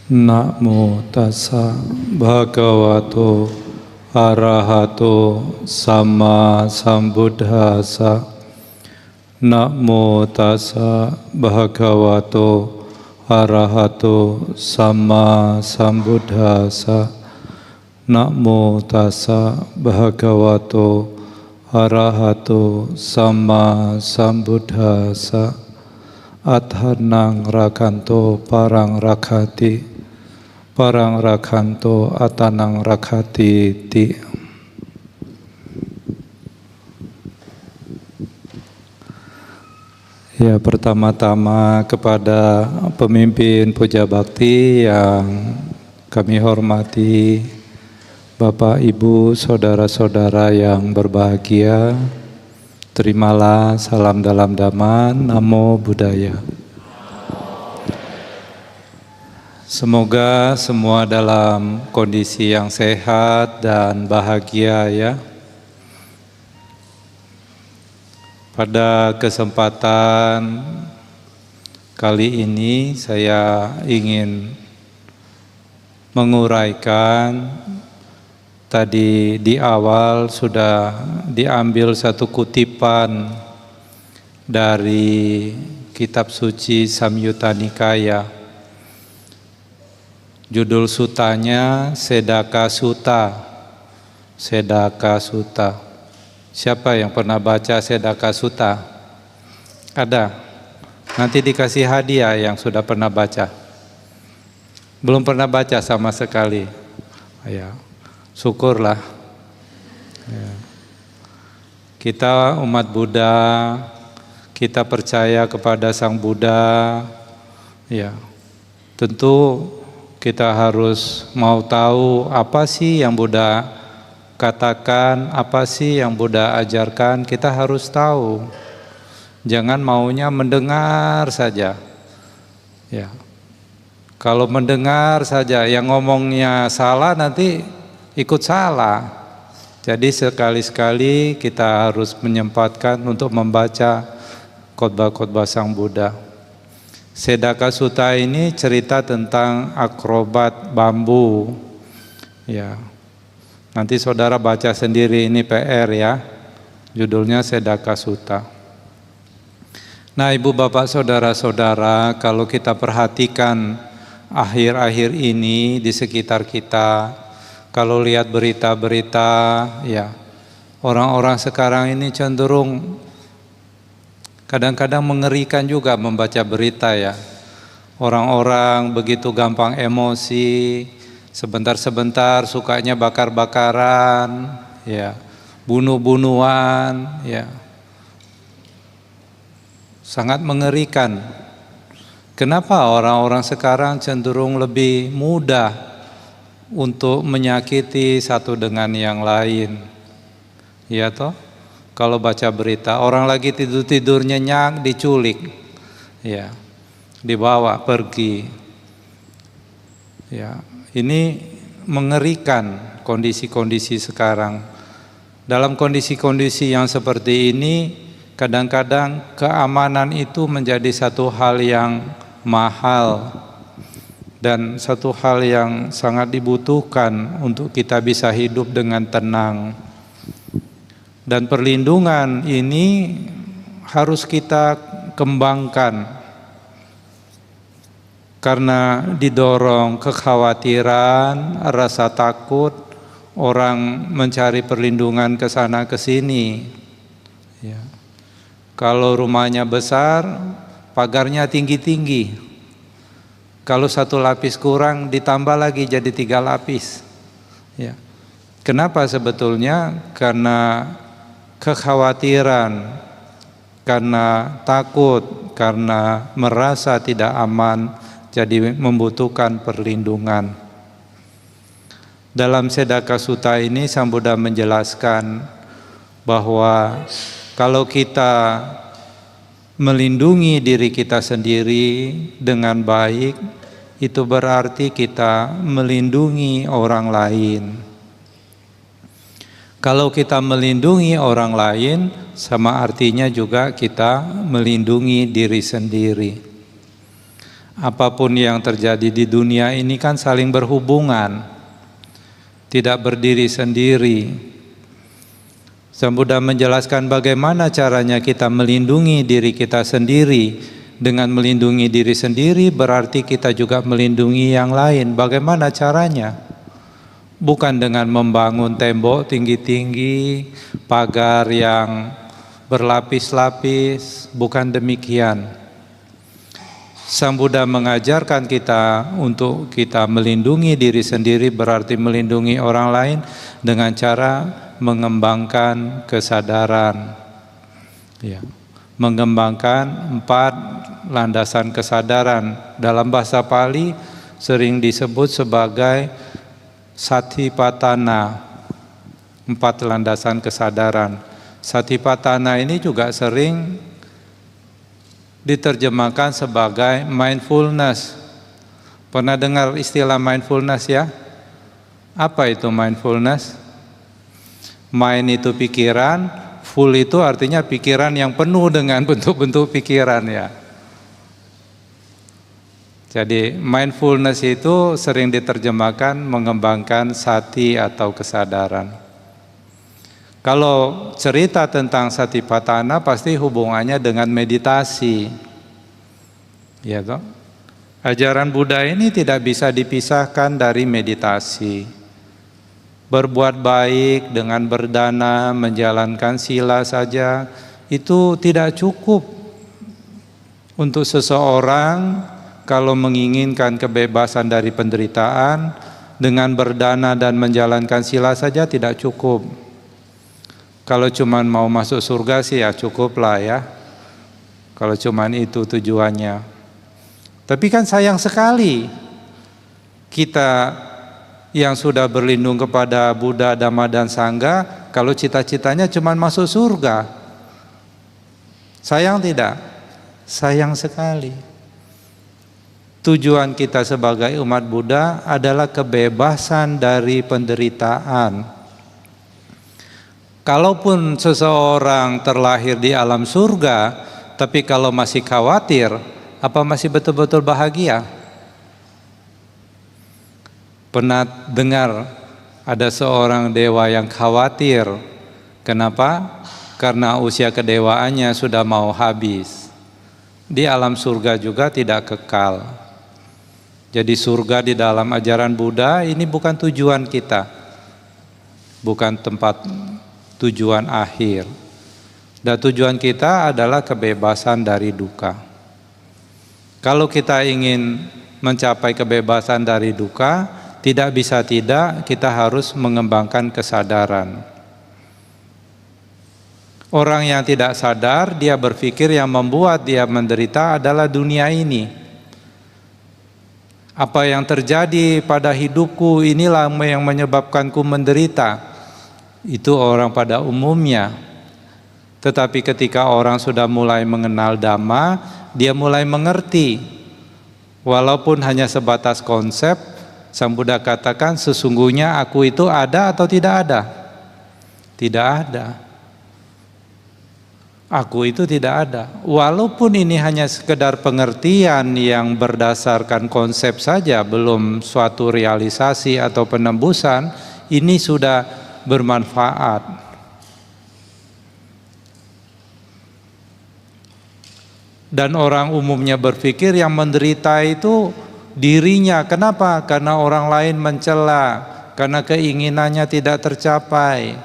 Namo tassa bhagavato arahato sama sambuddhassa. Namo tassa bhagavato arahato sama sambuddhassa. Namo tassa bhagavato arahato sama sambuddhassa. Athanang rakanto parang rakati, parang rakanto atanang rakati ti. Ya, pertama-tama kepada pemimpin Puja Bakti yang kami hormati, Bapak, Ibu, saudara-saudara yang berbahagia, terimalah salam dalam Dhamma, Namo Buddhaya. Semoga semua dalam kondisi yang sehat dan bahagia ya. Pada kesempatan kali ini saya ingin menguraikan, tadi di awal sudah diambil satu kutipan dari kitab suci Samyutta Nikaya. Judul sutanya Sedaka Sutta. Sedaka Sutta. Siapa yang pernah baca Sedaka Sutta? Ada? Nanti dikasih hadiah yang sudah pernah baca. Belum pernah baca sama sekali. Ya, syukurlah. Ya. Kita umat Buddha, kita percaya kepada Sang Buddha. Ya, tentu kita harus mau tahu apa sih yang Buddha katakan, apa sih yang Buddha ajarkan, kita harus tahu. Jangan maunya mendengar saja. Ya. Kalau mendengar saja, yang ngomongnya salah nanti ikut salah. Jadi sekali-sekali kita harus menyempatkan untuk membaca khotbah-khotbah Sang Buddha. Sedaka Sutta ini cerita tentang akrobat bambu. Ya. Nanti saudara baca sendiri, ini PR ya. Judulnya Sedaka Sutta. Nah, Ibu Bapak Saudara-saudara, kalau kita perhatikan akhir-akhir ini di sekitar kita, kalau lihat berita-berita, ya, orang-orang sekarang ini cenderung kadang-kadang mengerikan juga membaca berita ya. Orang-orang begitu gampang emosi, sebentar-sebentar sukanya bakar-bakaran, ya, bunuh-bunuhan, ya. Sangat mengerikan. Kenapa orang-orang sekarang cenderung lebih mudah untuk menyakiti satu dengan yang lain? Ya toh? Kalau baca berita, orang lagi tidur-tidur nyenyak diculik. Ya. Dibawa pergi. Ya. Ini mengerikan kondisi-kondisi sekarang. Dalam kondisi-kondisi yang seperti ini, kadang-kadang keamanan itu menjadi satu hal yang mahal dan satu hal yang sangat dibutuhkan untuk kita bisa hidup dengan tenang. Dan perlindungan ini harus kita kembangkan. Karena didorong kekhawatiran, rasa takut, orang mencari perlindungan ke sana ke sini. Ya. Kalau rumahnya besar, pagarnya tinggi-tinggi. Kalau satu lapis kurang, ditambah lagi jadi 3 lapis. Ya. Kenapa sebetulnya? Karena kekhawatiran, karena takut, karena merasa tidak aman, jadi membutuhkan perlindungan. Dalam Sedaka Sutta ini Sang Buddha menjelaskan bahwa kalau kita melindungi diri kita sendiri dengan baik, itu berarti kita melindungi orang lain. Kalau kita melindungi orang lain, sama artinya juga kita melindungi diri sendiri. apapun yang terjadi di dunia ini kan saling berhubungan, tidak berdiri sendiri. Sang Buddha menjelaskan bagaimana caranya kita melindungi diri kita sendiri. Dengan melindungi diri sendiri berarti kita juga melindungi yang lain. Bagaimana caranya? Bukan dengan membangun tembok tinggi-tinggi, pagar yang berlapis-lapis, bukan demikian. Sang Buddha mengajarkan kita untuk kita melindungi diri sendiri berarti melindungi orang lain dengan cara mengembangkan kesadaran. Ya. Mengembangkan 4 landasan kesadaran. Dalam bahasa Pali sering disebut sebagai Satipatthana, 4 landasan kesadaran. Satipatthana ini juga sering diterjemahkan sebagai mindfulness. Pernah dengar istilah mindfulness ya? Apa itu mindfulness? Mind itu pikiran, full itu artinya pikiran yang penuh dengan bentuk-bentuk pikiran ya. Jadi mindfulness itu sering diterjemahkan mengembangkan sati atau kesadaran. Kalau cerita tentang Satipatthana pasti hubungannya dengan meditasi. Ya toh? Ajaran Buddha ini tidak bisa dipisahkan dari meditasi. Berbuat baik dengan berdana, menjalankan sila saja itu tidak cukup untuk seseorang kalau menginginkan kebebasan dari penderitaan. Dengan berdana dan menjalankan sila saja tidak cukup. Kalau cuma mau masuk surga sih ya cukup lah ya, kalau cuma itu tujuannya. Tapi kan sayang sekali kita yang sudah berlindung kepada Buddha, Dhamma dan Sangha, kalau cita-citanya cuma masuk surga. Sayang tidak? Sayang sekali. Tujuan kita sebagai umat Buddha adalah kebebasan dari penderitaan. Kalaupun seseorang terlahir di alam surga, tapi kalau masih khawatir, apa masih betul-betul bahagia? Pernah dengar ada seorang dewa yang khawatir. Kenapa? Karena usia kedewaannya sudah mau habis. Di alam surga juga tidak kekal. Jadi surga di dalam ajaran Buddha ini bukan tujuan kita, bukan tempat tujuan akhir. Dan tujuan kita adalah kebebasan dari duka. Kalau kita ingin mencapai kebebasan dari duka, tidak bisa tidak kita harus mengembangkan kesadaran. Orang yang tidak sadar, dia berpikir yang membuat dia menderita adalah dunia ini. Apa yang terjadi pada hidupku inilah yang menyebabkanku menderita. Itu orang pada umumnya. Tetapi ketika orang sudah mulai mengenal Dhamma, dia mulai mengerti. Walaupun hanya sebatas konsep, Sang Buddha katakan sesungguhnya aku itu ada atau tidak ada? Tidak ada. Aku itu tidak ada. Walaupun ini hanya sekedar pengertian yang berdasarkan konsep saja, belum suatu realisasi atau penembusan, ini sudah bermanfaat. Dan orang umumnya berpikir yang menderita itu dirinya. Kenapa? Karena orang lain mencela, karena keinginannya tidak tercapai.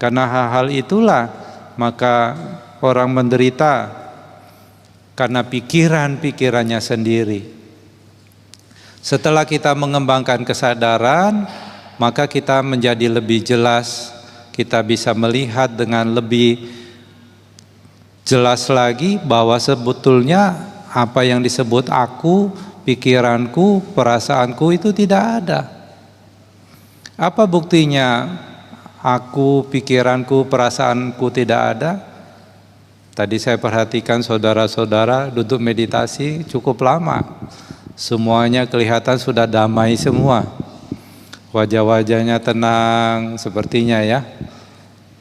Karena hal-hal itulah maka orang menderita, karena pikiran-pikirannya sendiri. Setelah kita mengembangkan kesadaran, maka kita menjadi lebih jelas, kita bisa melihat dengan lebih jelas lagi bahwa sebetulnya apa yang disebut aku, pikiranku, perasaanku itu tidak ada. Apa buktinya aku, pikiranku, perasaanku tidak ada? Tadi saya perhatikan saudara-saudara duduk meditasi cukup lama. Semuanya kelihatan sudah damai semua. Wajah-wajahnya tenang sepertinya ya.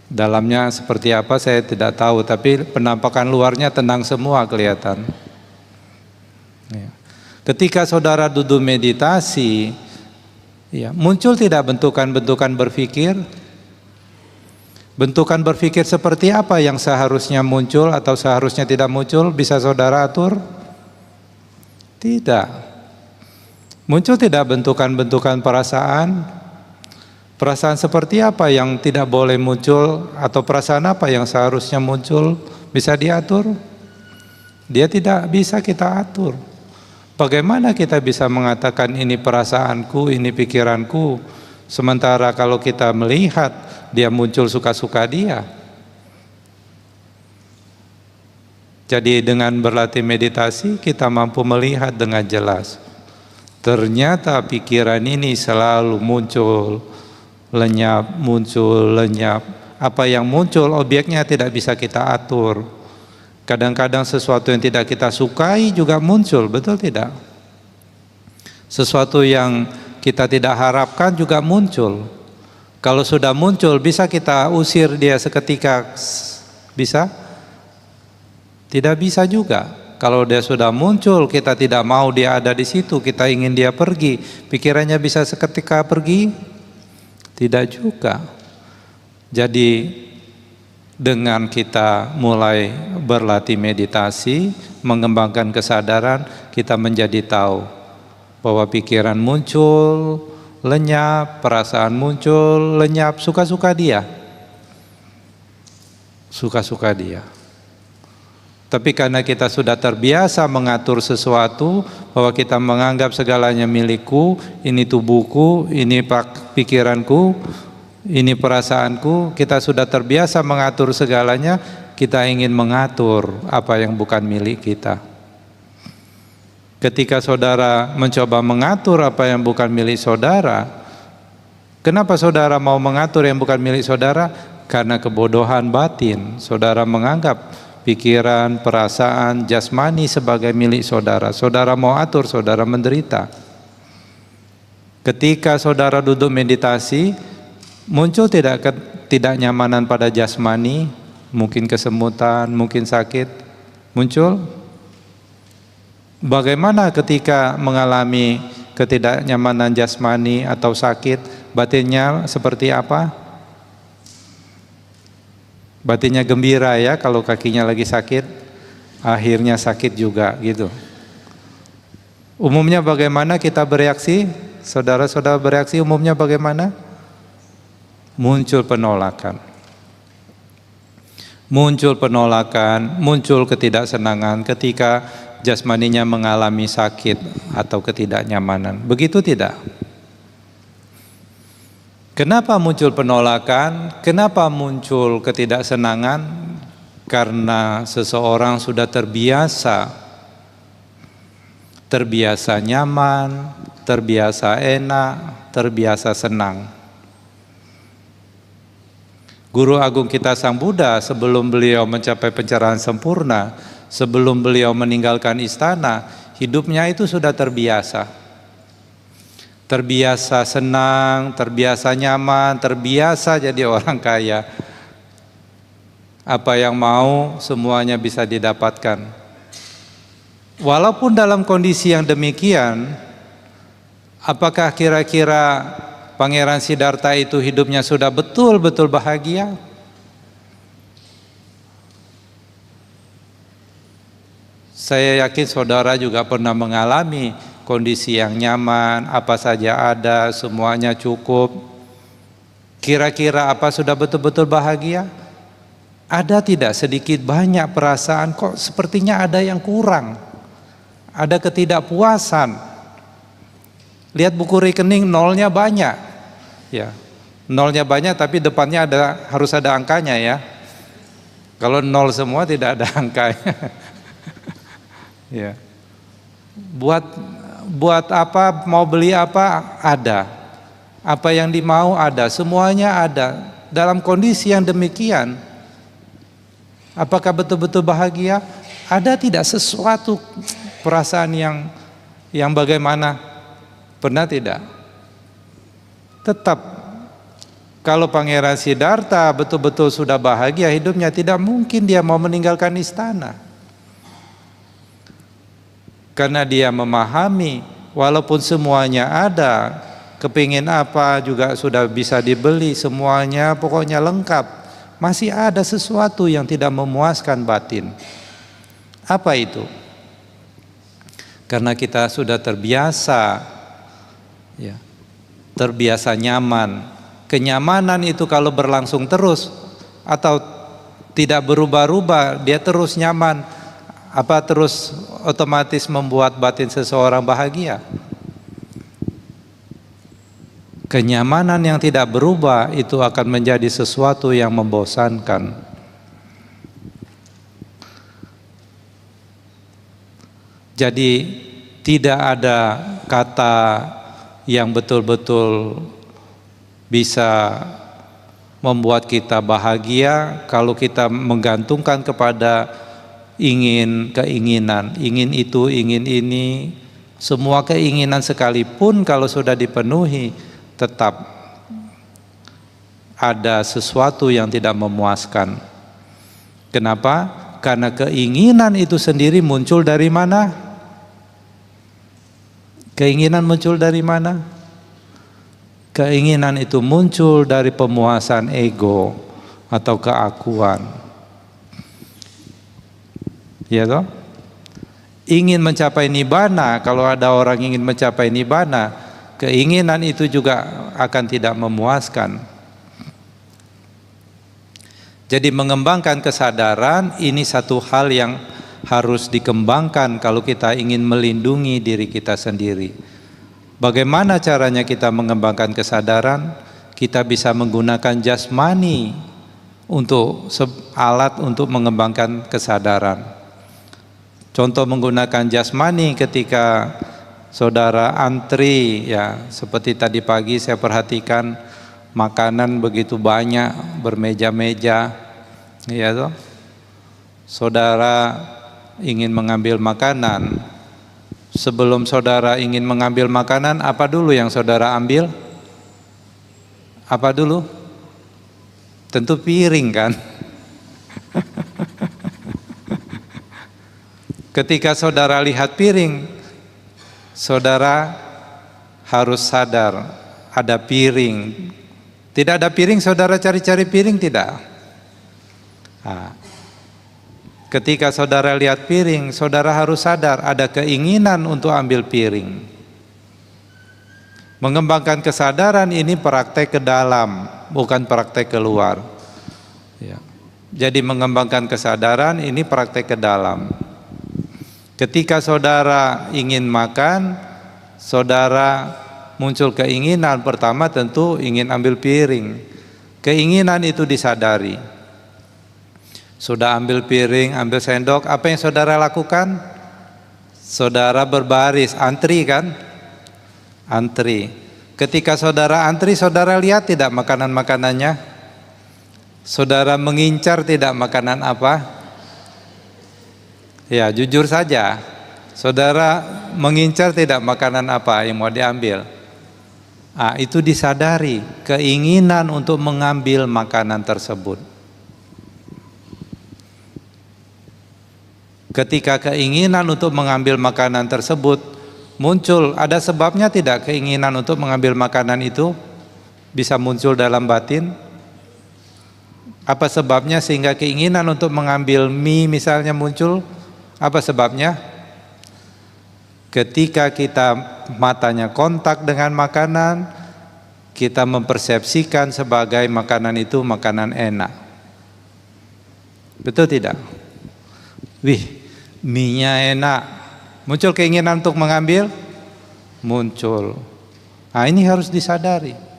Dalamnya seperti apa saya tidak tahu, tapi penampakan luarnya tenang semua kelihatan. Ya. Ketika saudara duduk meditasi, ya, muncul tidak bentukan-bentukan berpikir? Bentukan berpikir seperti apa yang seharusnya muncul atau seharusnya tidak muncul? Bisa saudara atur? Tidak. Muncul tidak bentukan-bentukan perasaan? Perasaan seperti apa yang tidak boleh muncul atau perasaan apa yang seharusnya muncul? Bisa diatur? Dia tidak bisa kita atur. Bagaimana kita bisa mengatakan ini perasaanku, ini pikiranku, sementara kalau kita melihat dia muncul suka-suka dia. Jadi dengan berlatih meditasi kita mampu melihat dengan jelas. Ternyata pikiran ini selalu muncul, lenyap, muncul, lenyap. Apa yang muncul objeknya tidak bisa kita atur. Kadang-kadang sesuatu yang tidak kita sukai juga muncul, betul tidak? Sesuatu yang kita tidak harapkan juga muncul. Kalau sudah muncul, bisa kita usir dia seketika? Bisa? Tidak bisa juga. Kalau dia sudah muncul, kita tidak mau dia ada di situ, kita ingin dia pergi, pikirannya bisa seketika pergi? Tidak juga. Jadi dengan kita mulai berlatih meditasi, mengembangkan kesadaran, kita menjadi tahu bahwa pikiran muncul, lenyap, perasaan muncul, lenyap, suka-suka dia. Suka-suka dia. Tapi karena kita sudah terbiasa mengatur sesuatu, bahwa kita menganggap segalanya milikku, ini tubuhku, ini pikiranku, ini perasaanku, kita sudah terbiasa mengatur segalanya, kita ingin mengatur apa yang bukan milik kita. Ketika saudara mencoba mengatur apa yang bukan milik saudara, kenapa saudara mau mengatur yang bukan milik saudara? Karena kebodohan batin. Saudara menganggap pikiran, perasaan, jasmani sebagai milik saudara. Saudara mau atur, saudara menderita. Ketika saudara duduk meditasi, muncul tidak ketidaknyamanan pada jasmani, mungkin kesemutan, mungkin sakit, muncul? Bagaimana ketika mengalami ketidaknyamanan jasmani atau sakit, batinnya seperti apa? Batinnya gembira ya, kalau kakinya lagi sakit, akhirnya sakit juga gitu. Umumnya bagaimana kita bereaksi? Saudara-saudara bereaksi umumnya bagaimana? Muncul penolakan. Muncul penolakan, muncul ketidaksenangan ketika jasmaninya mengalami sakit atau ketidaknyamanan. Begitu tidak? Kenapa muncul penolakan? Kenapa muncul ketidaksenangan? Karena seseorang sudah terbiasa nyaman, terbiasa enak, terbiasa senang. Guru Agung kita Sang Buddha sebelum beliau mencapai pencerahan sempurna, sebelum beliau meninggalkan istana, hidupnya itu sudah terbiasa. Terbiasa senang, terbiasa nyaman, terbiasa jadi orang kaya. Apa yang mau semuanya bisa didapatkan. Walaupun dalam kondisi yang demikian, apakah kira-kira Pangeran Siddhartha itu hidupnya sudah betul-betul bahagia? Saya yakin saudara juga pernah mengalami kondisi yang nyaman, apa saja ada, semuanya cukup. Kira-kira apa sudah betul-betul bahagia? Ada tidak sedikit banyak perasaan kok sepertinya ada yang kurang, ada ketidakpuasan. Lihat buku rekening, nolnya banyak. Ya, nolnya banyak tapi depannya harus ada angkanya ya. Kalau nol semua tidak ada angkanya. Ya. Buat apa, mau beli apa, ada. Apa yang dimau ada, semuanya ada. Dalam kondisi yang demikian, apakah betul-betul bahagia? Ada tidak sesuatu perasaan yang bagaimana? Pernah tidak? Tetap kalau Pangeran Siddhartha betul-betul sudah bahagia hidupnya, tidak mungkin dia mau meninggalkan istana. Karena dia memahami, walaupun semuanya ada, kepingin apa juga sudah bisa dibeli, semuanya pokoknya lengkap, masih ada sesuatu yang tidak memuaskan batin. Apa itu? Karena kita sudah terbiasa, ya, terbiasa nyaman. Kenyamanan itu kalau berlangsung terus atau tidak berubah-ubah, dia terus nyaman, apa terus otomatis membuat batin seseorang bahagia? Kenyamanan yang tidak berubah itu akan menjadi sesuatu yang membosankan. Jadi tidak ada kata yang betul-betul bisa membuat kita bahagia kalau kita menggantungkan kepada keinginan, ingin itu, ingin ini. Semua keinginan sekalipun kalau sudah dipenuhi, tetap ada sesuatu yang tidak memuaskan. Kenapa? Karena keinginan itu sendiri muncul dari mana? Keinginan muncul dari mana? Keinginan itu muncul dari pemuasan ego atau keakuan. Ya toh? Ingin mencapai nibbana, kalau ada orang ingin mencapai nibbana, keinginan itu juga akan tidak memuaskan. Jadi mengembangkan kesadaran ini satu hal yang harus dikembangkan kalau kita ingin melindungi diri kita sendiri. Bagaimana caranya kita mengembangkan kesadaran? Kita bisa menggunakan jasmani untuk alat untuk mengembangkan kesadaran. Contoh menggunakan jasmani ketika saudara antri, ya seperti tadi pagi saya perhatikan makanan begitu banyak bermeja-meja, ya toh. Saudara ingin mengambil makanan, sebelum saudara ingin mengambil makanan, apa dulu yang saudara ambil? Apa dulu? Tentu piring kan. Ketika saudara lihat piring, saudara harus sadar ada piring. Tidak ada piring, saudara cari-cari piring tidak? Nah, ketika saudara lihat piring, saudara harus sadar ada keinginan untuk ambil piring. Mengembangkan kesadaran ini praktek ke dalam, bukan praktek keluar. Ya. Jadi mengembangkan kesadaran ini praktek ke dalam. Ketika saudara ingin makan, saudara muncul keinginan, pertama tentu ingin ambil piring. Keinginan itu disadari. Sudah ambil piring, ambil sendok, apa yang saudara lakukan? Saudara berbaris, antri kan? Antri. Ketika saudara antri, saudara lihat tidak makanan-makanannya? Saudara mengincar tidak makanan apa? Ya, jujur saja, saudara mengincar tidak makanan apa yang mau diambil? Itu disadari, keinginan untuk mengambil makanan tersebut. Ketika keinginan untuk mengambil makanan tersebut muncul, ada sebabnya tidak keinginan untuk mengambil makanan itu bisa muncul dalam batin? Apa sebabnya sehingga keinginan untuk mengambil mie misalnya muncul? Apa sebabnya? Ketika kita matanya kontak dengan makanan, kita mempersepsikan sebagai makanan itu makanan enak. Betul tidak? Wih, mie-nya enak. Muncul keinginan untuk mengambil? Muncul. Ini harus disadari.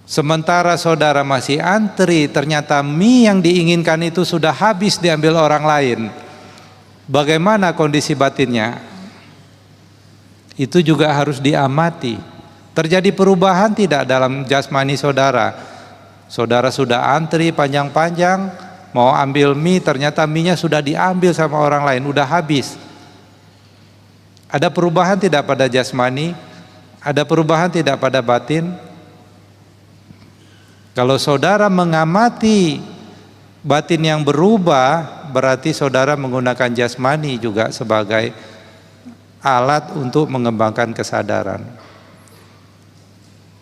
Sementara saudara masih antri, ternyata mie yang diinginkan itu sudah habis diambil orang lain. Bagaimana kondisi batinnya? Itu juga harus diamati. Terjadi perubahan tidak dalam jasmani saudara? Saudara sudah antri panjang-panjang, mau ambil mie, ternyata mie-nya sudah diambil sama orang lain, udah habis. Ada perubahan tidak pada jasmani? Ada perubahan tidak pada batin? Kalau saudara mengamati Batin yang berubah berarti saudara menggunakan jasmani juga sebagai alat untuk mengembangkan kesadaran.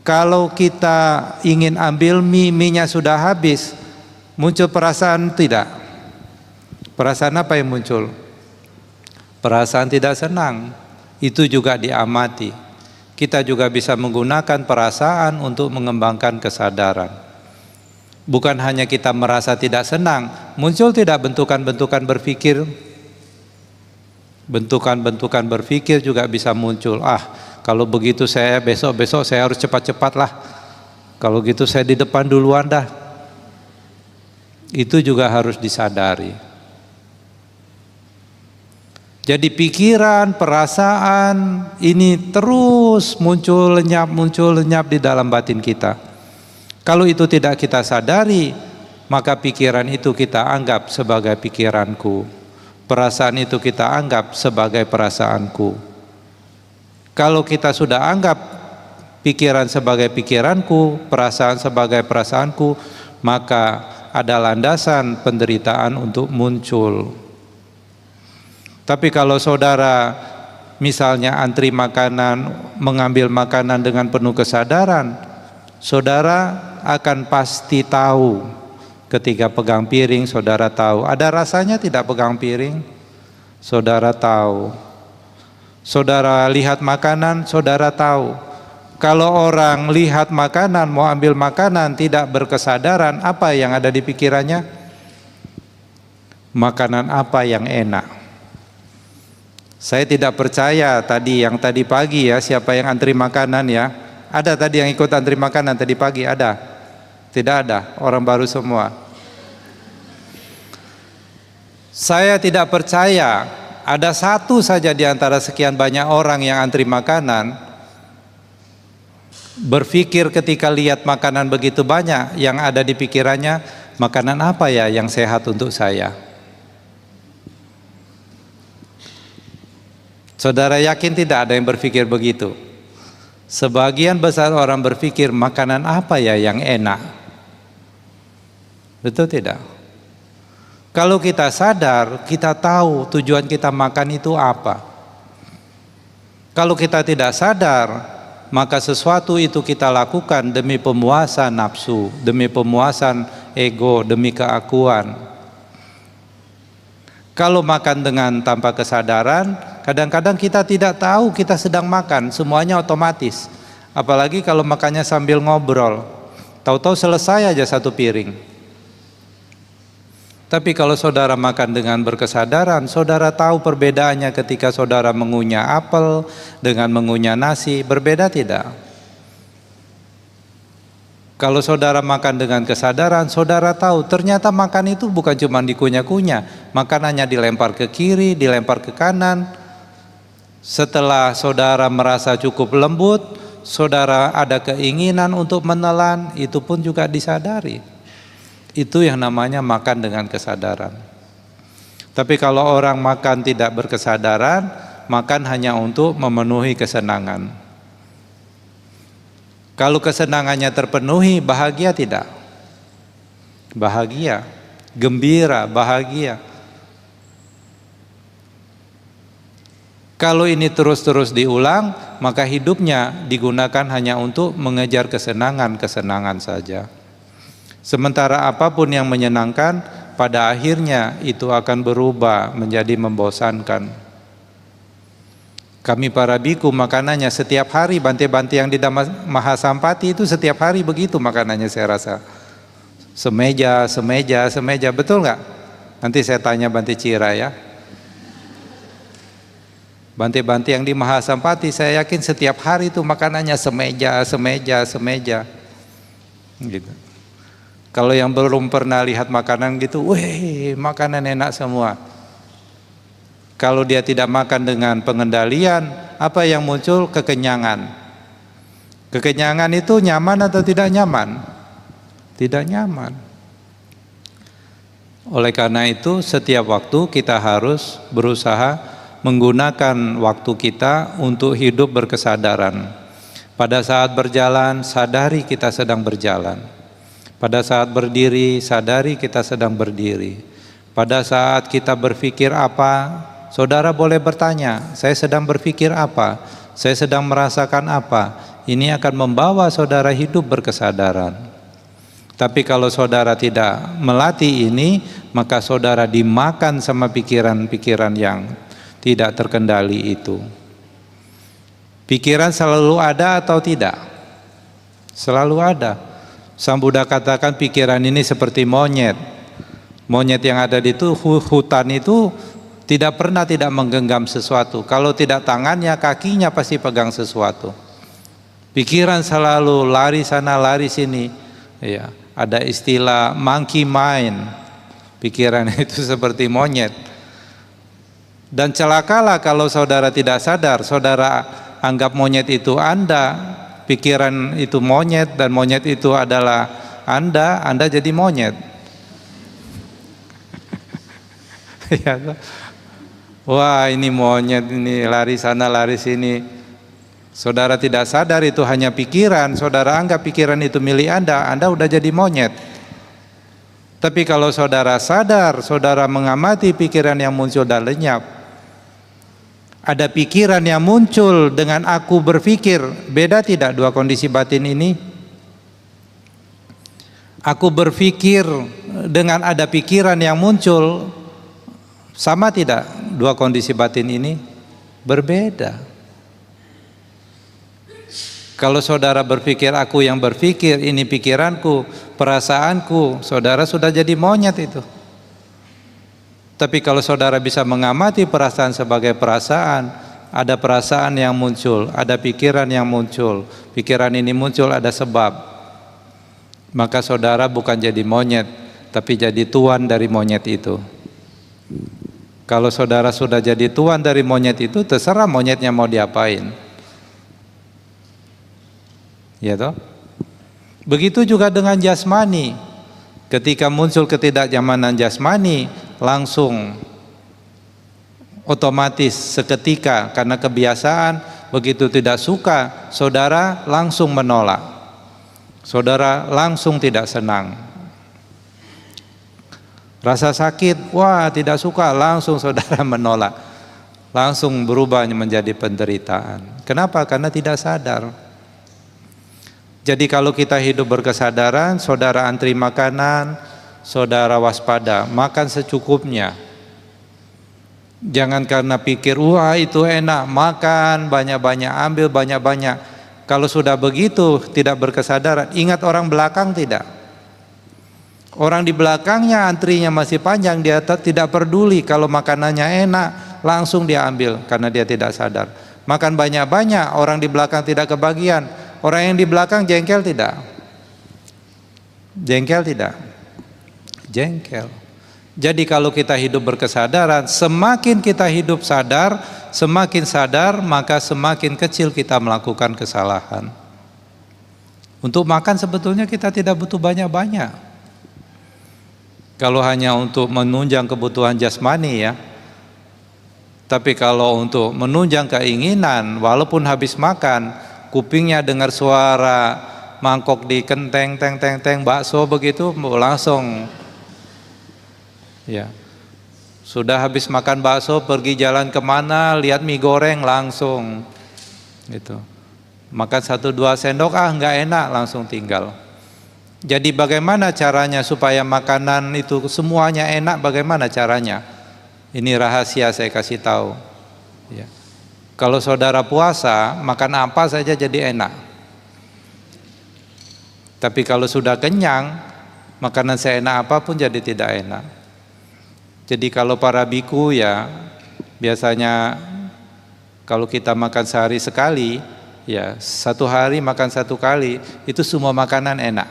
Kalau kita ingin ambil mie, mie-nya sudah habis, muncul perasaan tidak? Perasaan apa yang muncul? Perasaan tidak senang. Itu juga diamati. Kita juga bisa menggunakan perasaan untuk mengembangkan kesadaran. Bukan hanya kita merasa tidak senang, muncul tidak bentukan-bentukan berpikir? Bentukan-bentukan berpikir juga bisa muncul. Kalau begitu saya besok saya harus cepat-cepat lah. Kalau gitu saya di depan duluan dah. Itu juga harus disadari. Jadi pikiran, perasaan ini terus muncul lenyap di dalam batin kita. Kalau itu tidak kita sadari, maka pikiran itu kita anggap sebagai pikiranku. Perasaan itu kita anggap sebagai perasaanku. Kalau kita sudah anggap pikiran sebagai pikiranku, perasaan sebagai perasaanku, maka ada landasan penderitaan untuk muncul. Tapi kalau saudara misalnya antri makanan, mengambil makanan dengan penuh kesadaran, saudara akan pasti tahu. Ketika pegang piring, saudara tahu. Ada rasanya tidak pegang piring? Saudara tahu. Saudara lihat makanan, saudara tahu. Kalau orang lihat makanan, mau ambil makanan, tidak berkesadaran, apa yang ada di pikirannya? Makanan apa yang enak? Saya tidak percaya yang tadi pagi ya, siapa yang antri makanan ya? Ada tadi yang ikut antri makanan tadi pagi? Ada? Tidak ada, orang baru semua. Saya tidak percaya ada satu saja di antara sekian banyak orang yang antri makanan berpikir ketika lihat makanan begitu banyak, yang ada di pikirannya, makanan apa ya yang sehat untuk saya? Saudara yakin tidak ada yang berpikir begitu? Sebagian besar orang berpikir makanan apa ya yang enak? Betul tidak? Kalau kita sadar, kita tahu tujuan kita makan itu apa. Kalau kita tidak sadar, maka sesuatu itu kita lakukan demi pemuasan nafsu, demi pemuasan ego, demi keakuan. Kalau makan dengan tanpa kesadaran, kadang-kadang kita tidak tahu kita sedang makan, semuanya otomatis. Apalagi kalau makannya sambil ngobrol, tahu-tahu selesai aja satu piring. Tapi kalau saudara makan dengan berkesadaran, saudara tahu perbedaannya ketika saudara mengunyah apel dengan mengunyah nasi, berbeda tidak? Kalau saudara makan dengan kesadaran, saudara tahu ternyata makan itu bukan cuma dikunyah-kunyah, makanannya dilempar ke kiri, dilempar ke kanan. Setelah saudara merasa cukup lembut, saudara ada keinginan untuk menelan, itu pun juga disadari. Itu yang namanya makan dengan kesadaran. Tapi kalau orang makan tidak berkesadaran, makan hanya untuk memenuhi kesenangan. Kalau kesenangannya terpenuhi, bahagia tidak? Bahagia, gembira, bahagia. Kalau ini terus-terus diulang, maka hidupnya digunakan hanya untuk mengejar kesenangan-kesenangan saja. Sementara apapun yang menyenangkan, pada akhirnya itu akan berubah menjadi membosankan. Kami para biku makanannya setiap hari, bante-bante yang di Mahasampati itu setiap hari begitu makanannya, saya rasa. Semeja, betul nggak? Nanti saya tanya Bante Cira ya. Bante-bante yang di Mahasampati saya yakin setiap hari itu makanannya semeja. Gitu. Kalau yang belum pernah lihat makanan gitu, wih, makanan enak semua. Kalau dia tidak makan dengan pengendalian, apa yang muncul? Kekenyangan. Kekenyangan itu nyaman atau tidak nyaman? Tidak nyaman. Oleh karena itu, setiap waktu kita harus berusaha menggunakan waktu kita untuk hidup berkesadaran. Pada saat berjalan, sadari kita sedang berjalan. Pada saat berdiri, sadari kita sedang berdiri. Pada saat kita berpikir apa, saudara boleh bertanya, saya sedang berpikir apa? Saya sedang merasakan apa? Ini akan membawa saudara hidup berkesadaran. Tapi kalau saudara tidak melatih ini, maka saudara dimakan sama pikiran-pikiran yang tidak terkendali itu. Pikiran selalu ada atau tidak? Selalu ada. Sang Buddha katakan pikiran ini seperti monyet. Monyet yang ada di hutan itu tidak pernah tidak menggenggam sesuatu. Kalau tidak tangannya, kakinya pasti pegang sesuatu. Pikiran selalu lari sana lari sini. Ya, ada istilah monkey mind. Pikiran itu seperti monyet. Dan celakalah kalau saudara tidak sadar, saudara anggap monyet itu Anda, pikiran itu monyet, dan monyet itu adalah Anda jadi monyet. Ya, wah ini monyet, ini lari sana lari sini. Saudara tidak sadar itu hanya pikiran, saudara anggap pikiran itu milik Anda udah jadi monyet. Tapi kalau saudara sadar, saudara mengamati pikiran yang muncul dan lenyap. Ada pikiran yang muncul dengan aku berpikir, beda tidak dua kondisi batin ini? Aku berpikir dengan ada pikiran yang muncul, sama tidak dua kondisi batin ini? Berbeda. Kalau saudara berpikir aku yang berpikir, ini pikiranku, perasaanku, saudara sudah jadi monyet itu. Tapi kalau saudara bisa mengamati perasaan sebagai perasaan, ada perasaan yang muncul, ada pikiran yang muncul, pikiran ini muncul ada sebab, maka saudara bukan jadi monyet, tapi jadi tuan dari monyet itu. Kalau saudara sudah jadi tuan dari monyet itu, terserah monyetnya mau diapain. Ya toh? Begitu juga dengan jasmani. Ketika muncul ketidaknyamanan jasmani, langsung otomatis seketika karena kebiasaan, begitu tidak suka, saudara langsung menolak. Saudara langsung tidak senang. Rasa sakit, wah tidak suka, langsung saudara menolak. Langsung berubah menjadi penderitaan. Kenapa? Karena tidak sadar. Jadi kalau kita hidup berkesadaran, saudara antri makanan, saudara waspada, makan secukupnya. Jangan karena pikir, wah itu enak, makan banyak-banyak, ambil banyak-banyak. Kalau sudah begitu, tidak berkesadaran. Ingat orang belakang tidak? Orang di belakangnya antrinya masih panjang, dia tidak peduli. Kalau makanannya enak, langsung dia ambil karena dia tidak sadar. Makan banyak-banyak, orang di belakang tidak kebagian. Orang yang di belakang jengkel tidak? Jengkel tidak? Jengkel. Jadi kalau kita hidup berkesadaran, semakin kita hidup sadar, semakin sadar, maka semakin kecil kita melakukan kesalahan. Untuk makan sebetulnya kita tidak butuh banyak-banyak. Kalau hanya untuk menunjang kebutuhan jasmani ya. Tapi kalau untuk menunjang keinginan, walaupun habis makan, kupingnya dengar suara mangkok di kenteng, teng, bakso begitu, langsung ya. Sudah habis makan bakso, pergi jalan kemana, lihat mie goreng langsung gitu. Makan 1-2 sendok, nggak enak, langsung tinggal. Jadi bagaimana caranya supaya makanan itu semuanya enak? Bagaimana caranya? Ini rahasia saya kasih tahu. Ya. Kalau saudara puasa, makan apa saja jadi enak. Tapi kalau sudah kenyang, makanan seenak apapun jadi tidak enak. Jadi kalau para biku ya, biasanya kalau kita makan sehari sekali, ya 1 hari makan 1 kali, itu semua makanan enak.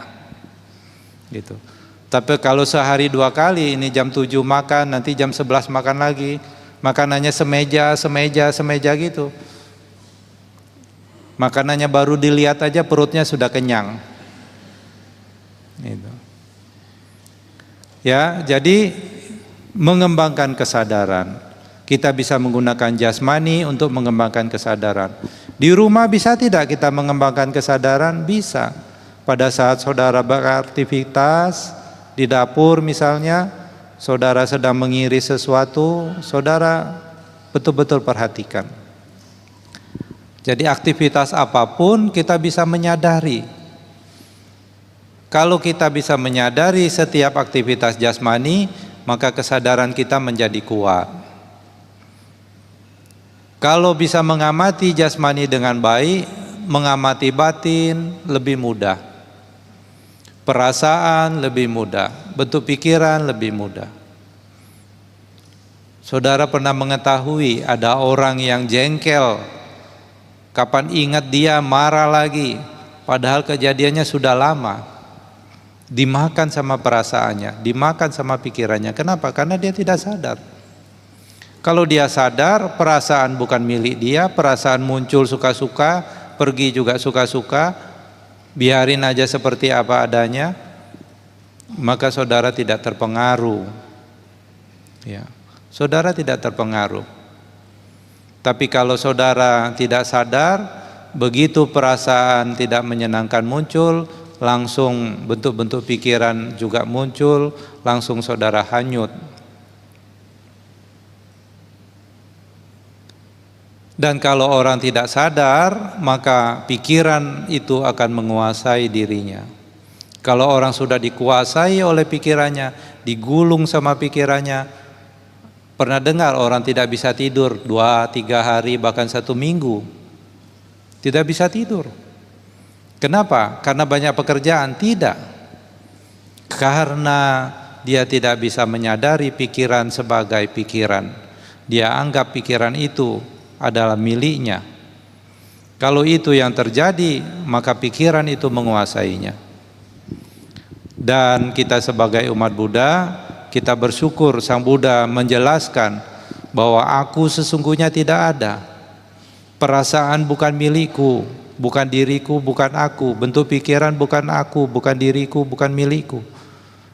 Gitu. Tapi kalau sehari 2 kali, ini jam 7 makan, nanti jam 11 makan lagi. Makanannya semeja gitu. Makanannya baru dilihat aja perutnya sudah kenyang. Gitu. Ya, jadi mengembangkan kesadaran. Kita bisa menggunakan jasmani untuk mengembangkan kesadaran. Di rumah bisa tidak kita mengembangkan kesadaran? Bisa. pada saat saudara beraktivitas di dapur misalnya, saudara sedang mengiris sesuatu, saudara betul-betul perhatikan. Jadi aktivitas apapun kita bisa menyadari. Kalau kita bisa menyadari setiap aktivitas jasmani, maka kesadaran kita menjadi kuat. Kalau bisa mengamati jasmani dengan baik, mengamati batin lebih mudah. Perasaan lebih mudah, bentuk pikiran lebih mudah. Saudara pernah mengetahui ada orang yang jengkel, kapan ingat dia marah lagi, padahal kejadiannya sudah lama. Dimakan sama perasaannya, dimakan sama pikirannya. Kenapa? Karena dia tidak sadar. Kalau dia sadar, perasaan bukan milik dia, perasaan muncul suka-suka, pergi juga suka-suka, biarin aja seperti apa adanya, maka saudara tidak terpengaruh. Ya, saudara tidak terpengaruh. Tapi kalau saudara tidak sadar, begitu perasaan tidak menyenangkan muncul, langsung bentuk-bentuk pikiran juga muncul, langsung saudara hanyut. Dan kalau orang tidak sadar, maka pikiran itu akan menguasai dirinya. Kalau orang sudah dikuasai oleh pikirannya, digulung sama pikirannya, pernah dengar orang tidak bisa tidur 2-3 hari bahkan 1 minggu, tidak bisa tidur. Kenapa? Karena banyak pekerjaan? Tidak. Karena dia tidak bisa menyadari pikiran sebagai pikiran. Dia anggap pikiran itu adalah miliknya. Kalau itu yang terjadi, maka pikiran itu menguasainya. Dan kita sebagai umat Buddha, kita bersyukur Sang Buddha menjelaskan bahwa aku sesungguhnya tidak ada. Perasaan bukan milikku, bukan diriku, bukan aku. Bentuk pikiran bukan aku, bukan diriku, bukan milikku.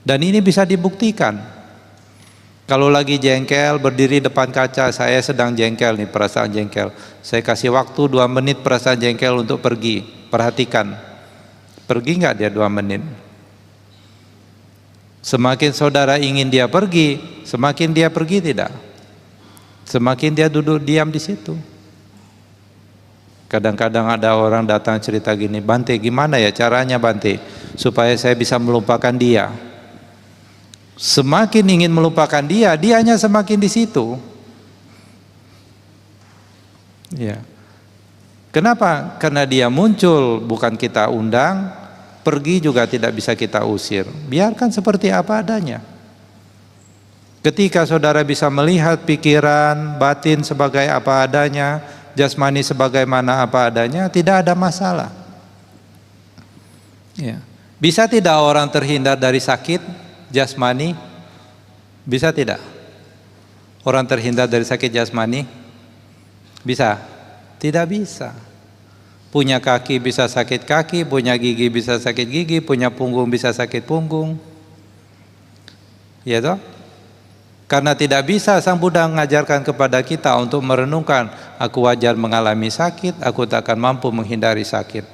Dan ini bisa dibuktikan. Kalau lagi jengkel, berdiri depan kaca, saya sedang jengkel nih, perasaan jengkel. Saya kasih waktu 2 menit perasaan jengkel untuk pergi. Perhatikan, pergi nggak dia 2 menit? Semakin saudara ingin dia pergi, semakin dia pergi tidak? Semakin dia duduk diam di situ. Kadang-kadang ada orang datang cerita gini, Bante gimana ya caranya Bante supaya saya bisa melupakan dia. Semakin ingin melupakan dia, dianya semakin di situ. Ya. Kenapa? Karena dia muncul bukan kita undang, pergi juga tidak bisa kita usir. Biarkan seperti apa adanya. Ketika saudara bisa melihat pikiran, batin sebagai apa adanya, jasmani sebagaimana apa adanya, tidak ada masalah. Ya. Bisa tidak orang terhindar dari sakit jasmani? Bisa tidak? Orang terhindar dari sakit jasmani? Bisa? Tidak bisa. Punya kaki bisa sakit kaki, punya gigi bisa sakit gigi, punya punggung bisa sakit punggung. Ya toh? Karena tidak bisa Sang Buddha mengajarkan kepada kita untuk merenungkan, aku wajar mengalami sakit, aku tak akan mampu menghindari sakit.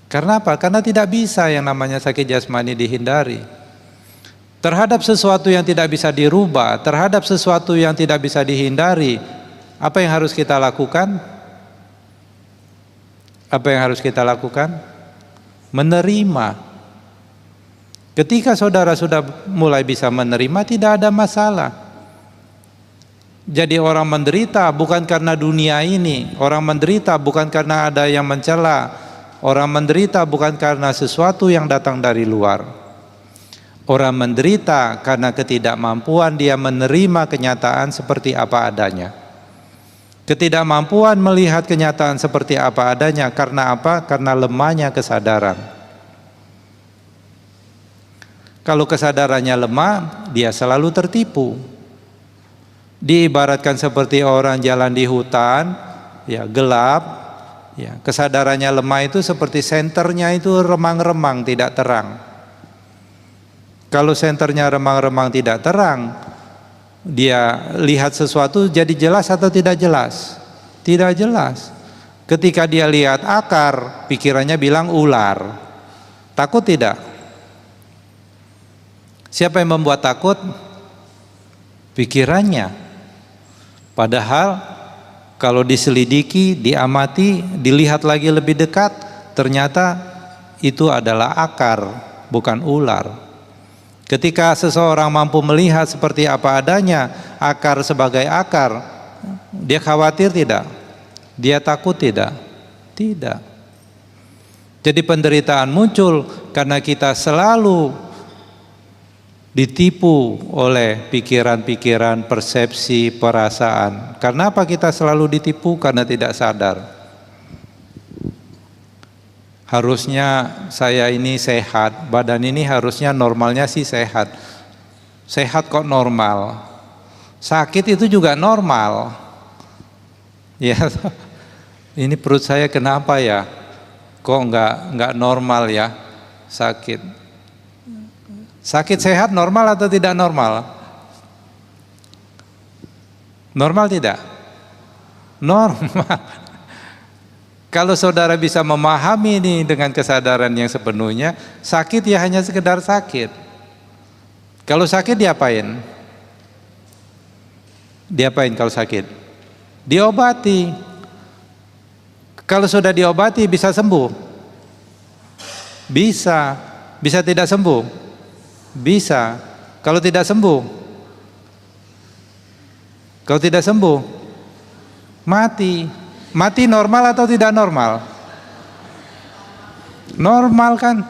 Karena apa? Karena tidak bisa yang namanya sakit jasmani dihindari. Terhadap sesuatu yang tidak bisa dirubah, terhadap sesuatu yang tidak bisa dihindari, apa yang harus kita lakukan? Apa yang harus kita lakukan? Menerima. Ketika saudara sudah mulai bisa menerima, tidak ada masalah. Jadi orang menderita bukan karena dunia ini, orang menderita bukan karena ada yang mencela, orang menderita bukan karena sesuatu yang datang dari luar. Orang menderita karena ketidakmampuan dia menerima kenyataan seperti apa adanya. Ketidakmampuan melihat kenyataan seperti apa adanya karena apa? Karena lemahnya kesadaran. Kalau kesadarannya lemah, dia selalu tertipu. Diibaratkan seperti orang jalan di hutan, ya gelap, ya kesadarannya lemah itu seperti senternya itu remang-remang tidak terang. Kalau senternya remang-remang tidak terang, dia lihat sesuatu jadi jelas atau tidak jelas? Tidak jelas. Ketika dia lihat akar, pikirannya bilang ular. Takut tidak? Siapa yang membuat takut? Pikirannya. Padahal kalau diselidiki, diamati, dilihat lagi lebih dekat, ternyata itu adalah akar, bukan ular. Ketika seseorang mampu melihat seperti apa adanya, akar sebagai akar, dia khawatir tidak? Dia takut tidak? Tidak. Jadi penderitaan muncul karena kita selalu ditipu oleh pikiran-pikiran, persepsi, perasaan. Karena apa kita selalu ditipu? Karena tidak sadar. Harusnya saya ini sehat, badan ini harusnya normalnya sih sehat. Sehat kok normal. Sakit itu juga normal. Ya, ini perut saya kenapa ya? Kok enggak normal ya? Sakit. Sakit sehat normal atau tidak normal? Normal tidak? Normal. Kalau saudara bisa memahami ini dengan kesadaran yang sepenuhnya, sakit ya hanya sekedar sakit. Kalau sakit diapain? Diapain kalau sakit? Diobati. Kalau sudah diobati bisa sembuh? Bisa. Bisa tidak sembuh? Bisa. Kalau tidak sembuh? Kalau tidak sembuh? Mati. Mati normal atau tidak normal? Normal kan?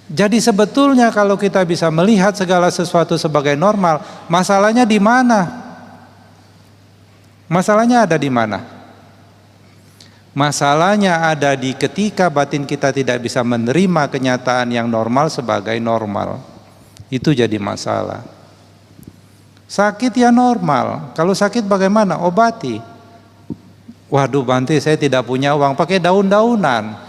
Jadi sebetulnya kalau kita bisa melihat segala sesuatu sebagai normal, masalahnya di mana? Masalahnya ada di mana? Masalahnya ada di ketika batin kita tidak bisa menerima kenyataan yang normal sebagai normal. Itu jadi masalah. Sakit ya normal. Kalau sakit bagaimana? Obati. Waduh Bante, saya tidak punya uang, pakai daun-daunan.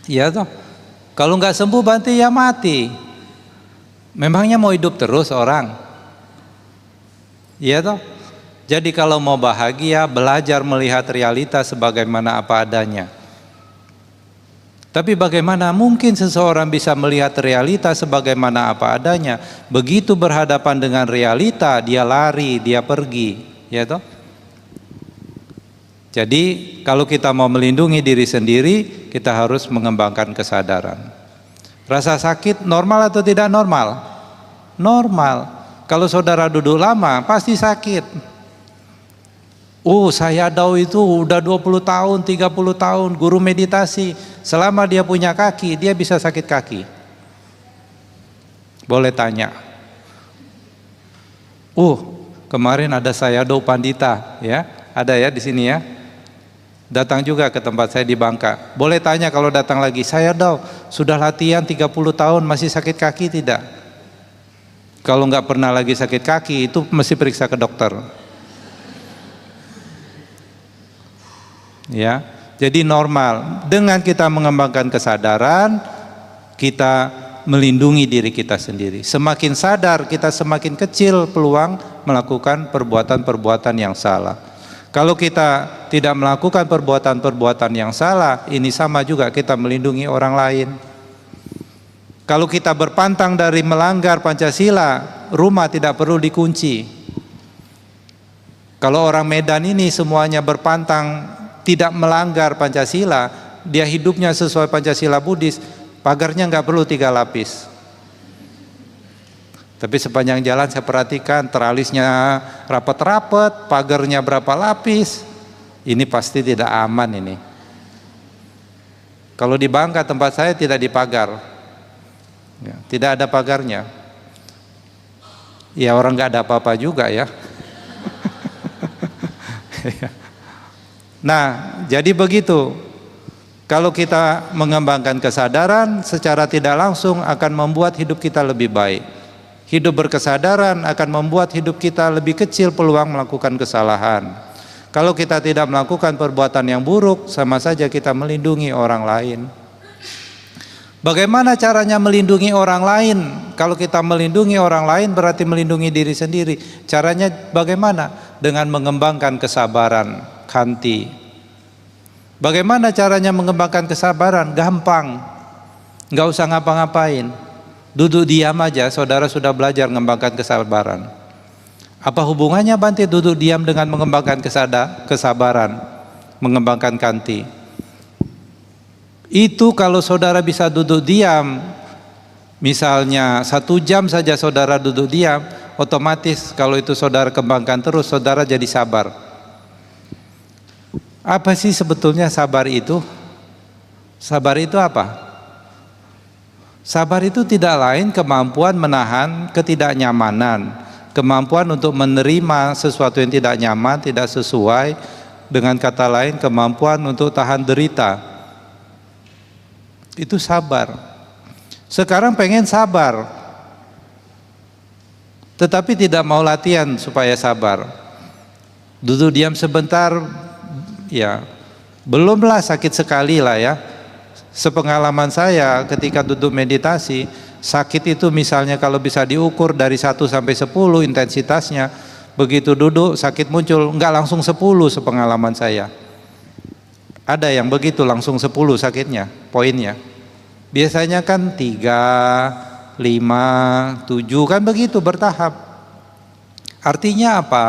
Iya toh. Kalau nggak sembuh Bante ya mati. Memangnya mau hidup terus orang? Iya toh. Jadi kalau mau bahagia, belajar melihat realita sebagaimana apa adanya. Tapi bagaimana mungkin seseorang bisa melihat realita sebagaimana apa adanya? Begitu berhadapan dengan realita, dia lari, dia pergi, ya toh? Jadi kalau kita mau melindungi diri sendiri, kita harus mengembangkan kesadaran. Rasa sakit normal atau tidak normal? Normal. Kalau saudara duduk lama, pasti sakit. Saya Dao itu udah 20 tahun, 30 tahun guru meditasi. Selama dia punya kaki, dia bisa sakit kaki. Boleh tanya. Kemarin ada saya Dao Pandita, ya. Ada ya di sini ya. Datang juga ke tempat saya di Bangka. Boleh tanya kalau datang lagi, saya Dao, sudah latihan 30 tahun masih sakit kaki tidak? Kalau nggak pernah lagi sakit kaki, itu mesti periksa ke dokter. Ya, jadi normal. Dengan kita mengembangkan kesadaran, kita melindungi diri kita sendiri. Semakin sadar kita, semakin kecil peluang melakukan perbuatan-perbuatan yang salah. Kalau kita tidak melakukan perbuatan-perbuatan yang salah, ini sama juga kita melindungi orang lain. Kalau kita berpantang dari melanggar Pancasila, rumah tidak perlu dikunci. Kalau orang Medan ini semuanya berpantang tidak melanggar Pancasila, dia hidupnya sesuai Pancasila Buddhis, pagarnya nggak perlu 3 lapis. Tapi sepanjang jalan saya perhatikan teralisnya rapat-rapat, pagarnya berapa lapis, ini pasti tidak aman ini. Kalau di Bangka tempat saya tidak dipagar, ya, tidak ada pagarnya. Ya orang nggak ada apa-apa juga ya. Nah, jadi begitu. Kalau kita mengembangkan kesadaran, secara tidak langsung akan membuat hidup kita lebih baik. Hidup berkesadaran akan membuat hidup kita lebih kecil peluang melakukan kesalahan. Kalau kita tidak melakukan perbuatan yang buruk, sama saja kita melindungi orang lain. Bagaimana caranya melindungi orang lain? Kalau kita melindungi orang lain berarti melindungi diri sendiri. Caranya bagaimana? Dengan mengembangkan kesabaran, khanti. Bagaimana caranya mengembangkan kesabaran? Gampang, nggak usah ngapa-ngapain, duduk diam aja, saudara sudah belajar mengembangkan kesabaran. Apa hubungannya Bante duduk diam dengan mengembangkan kesabaran, mengembangkan kanti? Itu kalau saudara bisa duduk diam, misalnya 1 jam saja saudara duduk diam, otomatis kalau itu saudara kembangkan terus, saudara jadi sabar. Apa sih sebetulnya sabar itu? Sabar itu apa? Sabar itu tidak lain kemampuan menahan ketidaknyamanan, kemampuan untuk menerima sesuatu yang tidak nyaman, tidak sesuai. Dengan kata lain, kemampuan untuk tahan derita. Itu sabar. Sekarang pengen sabar, tetapi tidak mau latihan supaya sabar. Duduk diam sebentar, ya belumlah sakit sekali lah ya. Sepengalaman saya ketika duduk meditasi, sakit itu misalnya kalau bisa diukur dari 1 sampai 10 intensitasnya, begitu duduk sakit muncul, enggak langsung 10 sepengalaman saya. Ada yang begitu langsung 10 sakitnya, poinnya. Biasanya kan 3, 5, 7 kan begitu bertahap. Artinya apa?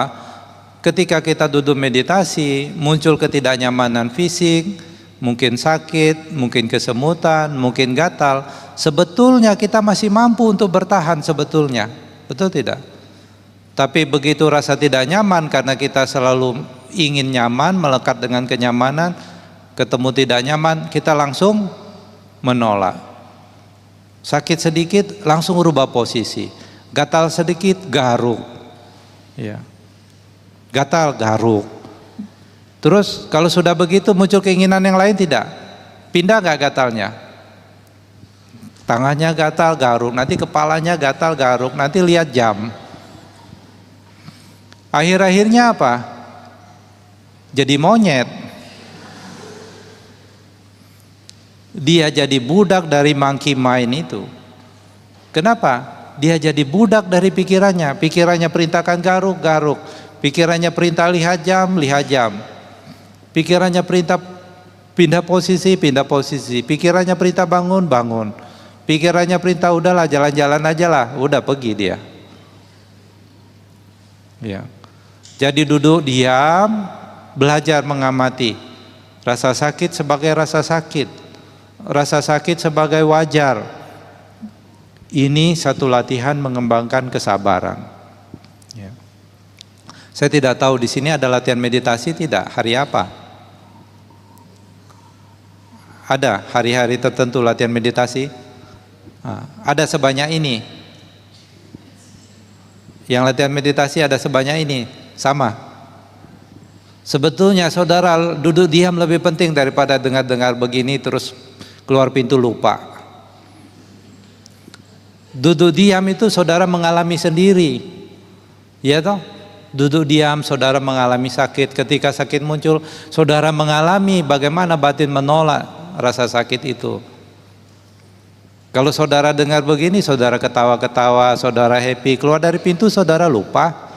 Ketika kita duduk meditasi, muncul ketidaknyamanan fisik, mungkin sakit, mungkin kesemutan, mungkin gatal. Sebetulnya kita masih mampu untuk bertahan sebetulnya, betul tidak? Tapi begitu rasa tidak nyaman karena kita selalu ingin nyaman, melekat dengan kenyamanan, ketemu tidak nyaman, kita langsung menolak. Sakit sedikit langsung rubah posisi, gatal sedikit garuk, ya. Gatal garuk. Terus kalau sudah begitu muncul keinginan yang lain tidak? Pindah nggak gatalnya? Tangannya gatal garuk, nanti kepalanya gatal garuk, nanti lihat jam. Akhir-akhirnya apa? Jadi monyet. Dia jadi budak dari monkey mind itu. Kenapa? Dia jadi budak dari pikirannya. Pikirannya perintahkan garuk, garuk. Pikirannya perintah lihat jam, lihat jam. Pikirannya perintah pindah posisi, pindah posisi. Pikirannya perintah bangun, bangun. Pikirannya perintah udahlah jalan-jalan aja lah, udah pergi dia. Ya. Jadi duduk diam, belajar mengamati. Rasa sakit sebagai rasa sakit. Rasa sakit sebagai wajar. Ini satu latihan mengembangkan kesabaran. Ya. Saya tidak tahu di sini ada latihan meditasi tidak? Hari apa? Ada hari-hari tertentu latihan meditasi? Ada sebanyak ini. Yang latihan meditasi ada sebanyak ini, sama. Sebetulnya saudara duduk diam lebih penting daripada dengar-dengar begini terus keluar pintu lupa. Duduk diam itu saudara mengalami sendiri, ya toh? Duduk diam, saudara mengalami sakit. Ketika sakit muncul, saudara mengalami bagaimana batin menolak rasa sakit itu. Kalau saudara dengar begini, saudara ketawa-ketawa, saudara happy, keluar dari pintu saudara lupa.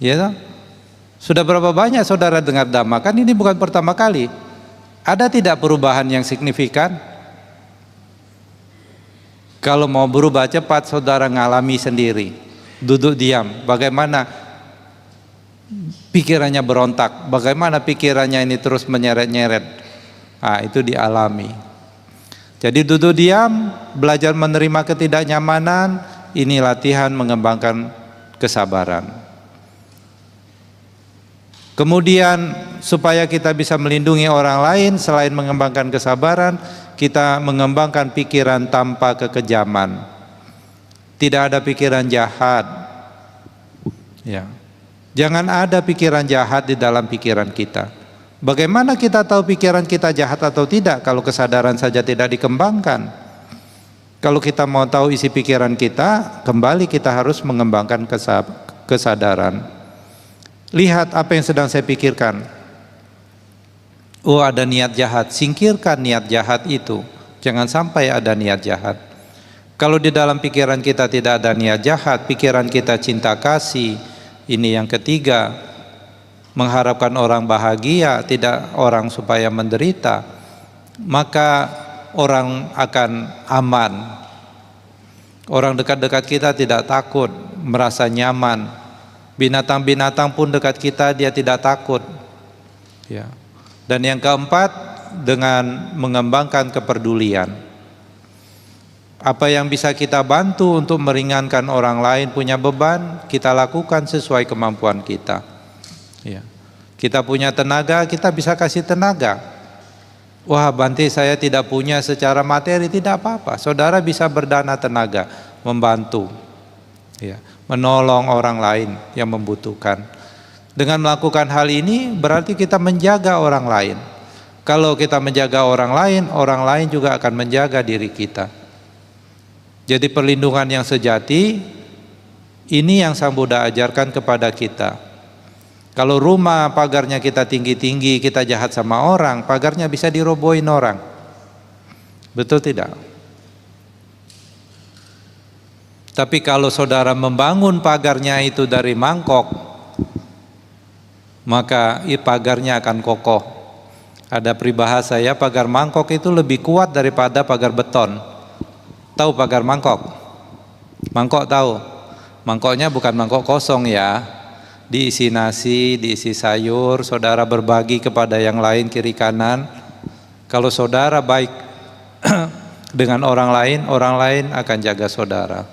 Ya toh? Sudah berapa banyak saudara dengar Dhamma? Kan ini bukan pertama kali. Ada tidak perubahan yang signifikan? Kalau mau berubah cepat, saudara ngalami sendiri. Duduk diam, bagaimana pikirannya berontak, bagaimana pikirannya ini terus menyeret-nyeret. Itu dialami. Jadi duduk diam, belajar menerima ketidaknyamanan, ini latihan mengembangkan kesabaran. Kemudian supaya kita bisa melindungi orang lain, selain mengembangkan kesabaran, kita mengembangkan pikiran tanpa kekejaman. Tidak ada pikiran jahat. Ya. Jangan ada pikiran jahat di dalam pikiran kita. Bagaimana kita tahu pikiran kita jahat atau tidak kalau kesadaran saja tidak dikembangkan? Kalau kita mau tahu isi pikiran kita, kembali kita harus mengembangkan kesadaran. Lihat apa yang sedang saya pikirkan. Oh, ada niat jahat, singkirkan niat jahat itu. Jangan sampai ada niat jahat. Kalau di dalam pikiran kita tidak ada niat jahat, pikiran kita cinta kasih, ini yang ketiga, mengharapkan orang bahagia, tidak orang supaya menderita, maka orang akan aman. Orang dekat-dekat kita tidak takut, merasa nyaman. Binatang-binatang pun dekat kita dia tidak takut. Ya. Dan yang keempat, dengan mengembangkan kepedulian. Apa yang bisa kita bantu untuk meringankan orang lain punya beban, kita lakukan sesuai kemampuan kita. Ya. Kita punya tenaga, kita bisa kasih tenaga. Wah, Bante saya tidak punya secara materi, tidak apa-apa. Saudara bisa berdana tenaga, membantu, ya, menolong orang lain yang membutuhkan. Dengan melakukan hal ini berarti kita menjaga orang lain. Kalau kita menjaga orang lain juga akan menjaga diri kita. Jadi perlindungan yang sejati, ini yang Sang Buddha ajarkan kepada kita. Kalau rumah pagarnya kita tinggi-tinggi, kita jahat sama orang, pagarnya bisa dirobohin orang. Betul tidak? Tapi kalau saudara membangun pagarnya itu dari mangkok, maka pagarnya akan kokoh. Ada peribahasa ya, pagar mangkok itu lebih kuat daripada pagar beton. Tahu pagar mangkok? Mangkok tahu? Mangkoknya bukan mangkok kosong ya, diisi nasi, diisi sayur, saudara berbagi kepada yang lain kiri kanan. Kalau saudara baik dengan orang lain akan jaga saudara.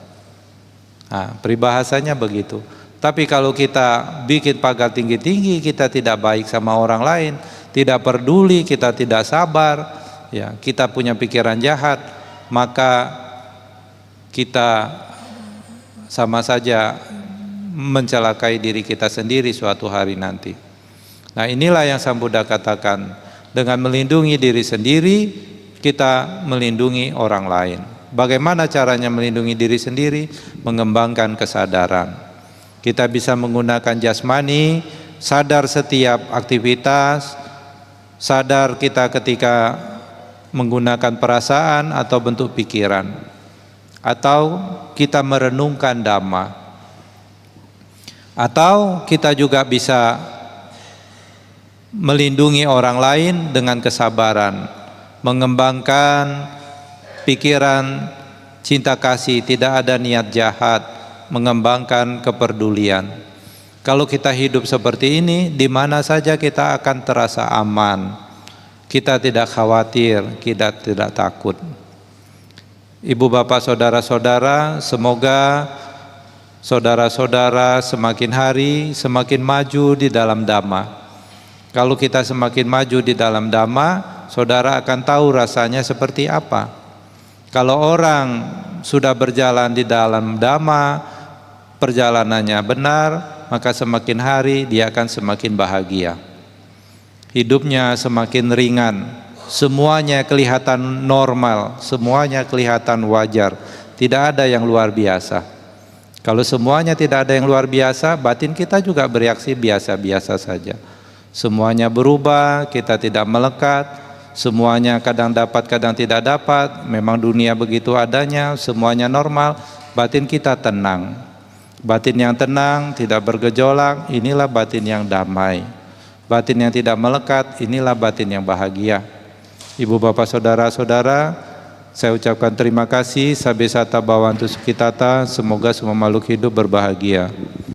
Nah, peribahasanya begitu. Tapi kalau kita bikin pagar tinggi-tinggi, kita tidak baik sama orang lain, tidak peduli, kita tidak sabar, ya, kita punya pikiran jahat, maka kita sama saja mencelakai diri kita sendiri suatu hari nanti. Nah, inilah yang Sang Buddha katakan, dengan melindungi diri sendiri, kita melindungi orang lain. Bagaimana caranya melindungi diri sendiri? Mengembangkan kesadaran. Kita bisa menggunakan jasmani, sadar setiap aktivitas, sadar kita ketika menggunakan perasaan atau bentuk pikiran, atau kita merenungkan Dhamma, atau kita juga bisa melindungi orang lain dengan kesabaran, mengembangkan pikiran cinta kasih, tidak ada niat jahat, mengembangkan kepedulian. Kalau kita hidup seperti ini, di mana saja kita akan terasa aman. Kita tidak khawatir, kita tidak takut. Ibu bapak saudara-saudara, semoga saudara-saudara semakin hari semakin maju di dalam Dhamma. Kalau kita semakin maju di dalam Dhamma, saudara akan tahu rasanya seperti apa. Kalau orang sudah berjalan di dalam Dhamma, perjalanannya benar, maka semakin hari dia akan semakin bahagia. Hidupnya semakin ringan, semuanya kelihatan normal, semuanya kelihatan wajar, tidak ada yang luar biasa. Kalau semuanya tidak ada yang luar biasa, batin kita juga bereaksi biasa-biasa saja. Semuanya berubah, kita tidak melekat, semuanya kadang dapat, kadang tidak dapat, memang dunia begitu adanya, semuanya normal, batin kita tenang. Batin yang tenang, tidak bergejolak, inilah batin yang damai. Batin yang tidak melekat, inilah batin yang bahagia. Ibu bapak saudara-saudara, saya ucapkan terima kasih. Sabbe sata bhavantu sukhitata, semoga semua makhluk hidup berbahagia.